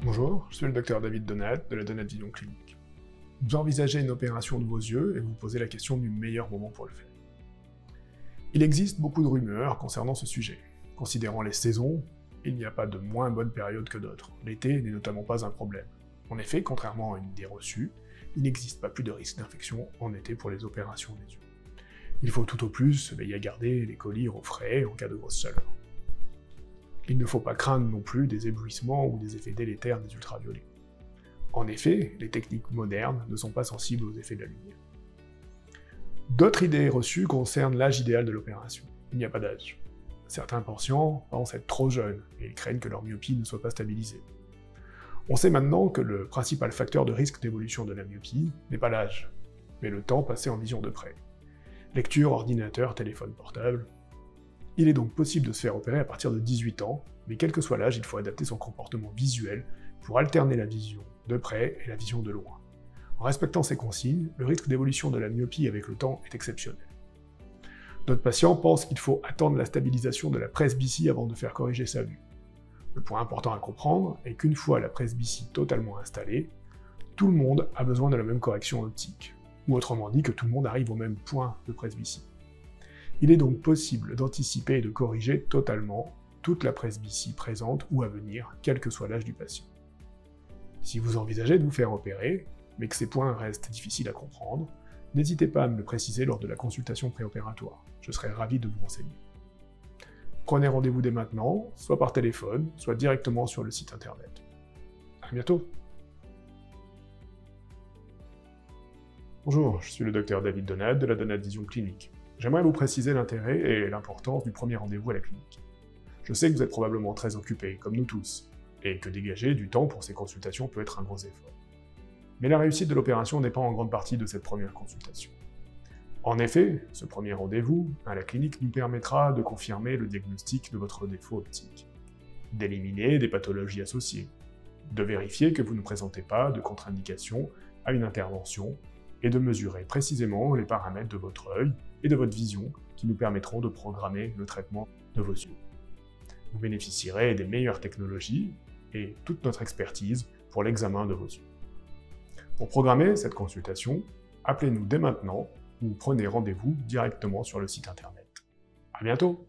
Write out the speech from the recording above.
Bonjour, je suis le docteur David Donat de la Donat Vision Clinique. Vous envisagez une opération de vos yeux et vous posez la question du meilleur moment pour le faire. Il existe beaucoup de rumeurs concernant ce sujet. Considérant les saisons, il n'y a pas de moins bonne période que d'autres. L'été n'est notamment pas un problème. En effet, contrairement à une idée reçue, il n'existe pas plus de risque d'infection en été pour les opérations des yeux. Il faut tout au plus veiller à garder les colis au frais en cas de grosse chaleur. Il ne faut pas craindre non plus des éblouissements ou des effets délétères des ultraviolets. En effet, les techniques modernes ne sont pas sensibles aux effets de la lumière. D'autres idées reçues concernent l'âge idéal de l'opération. Il n'y a pas d'âge. Certains patients pensent être trop jeunes et ils craignent que leur myopie ne soit pas stabilisée. On sait maintenant que le principal facteur de risque d'évolution de la myopie n'est pas l'âge, mais le temps passé en vision de près. Lecture, ordinateur, téléphone portable. Il est donc possible de se faire opérer à partir de 18 ans, mais quel que soit l'âge, il faut adapter son comportement visuel pour alterner la vision de près et la vision de loin. En respectant ces consignes, le risque d'évolution de la myopie avec le temps est exceptionnel. D'autres patients pensent qu'il faut attendre la stabilisation de la presbytie avant de faire corriger sa vue. Le point important à comprendre est qu'une fois la presbytie totalement installée, tout le monde a besoin de la même correction optique, ou autrement dit que tout le monde arrive au même point de presbytie. Il est donc possible d'anticiper et de corriger totalement toute la presbytie présente ou à venir, quel que soit l'âge du patient. Si vous envisagez de vous faire opérer, mais que ces points restent difficiles à comprendre, n'hésitez pas à me le préciser lors de la consultation préopératoire. Je serai ravi de vous renseigner. Prenez rendez-vous dès maintenant, soit par téléphone, soit directement sur le site internet. À bientôt. Bonjour, je suis le docteur David Donat de la Donat Vision Clinique. J'aimerais vous préciser l'intérêt et l'importance du premier rendez-vous à la clinique. Je sais que vous êtes probablement très occupé, comme nous tous, et que dégager du temps pour ces consultations peut être un gros effort. Mais la réussite de l'opération dépend en grande partie de cette première consultation. En effet, ce premier rendez-vous à la clinique nous permettra de confirmer le diagnostic de votre défaut optique, d'éliminer des pathologies associées, de vérifier que vous ne présentez pas de contre-indication à une intervention et de mesurer précisément les paramètres de votre œil et de votre vision qui nous permettront de programmer le traitement de vos yeux. Vous bénéficierez des meilleures technologies et toute notre expertise pour l'examen de vos yeux. Pour programmer cette consultation, appelez-nous dès maintenant ou prenez rendez-vous directement sur le site internet. À bientôt!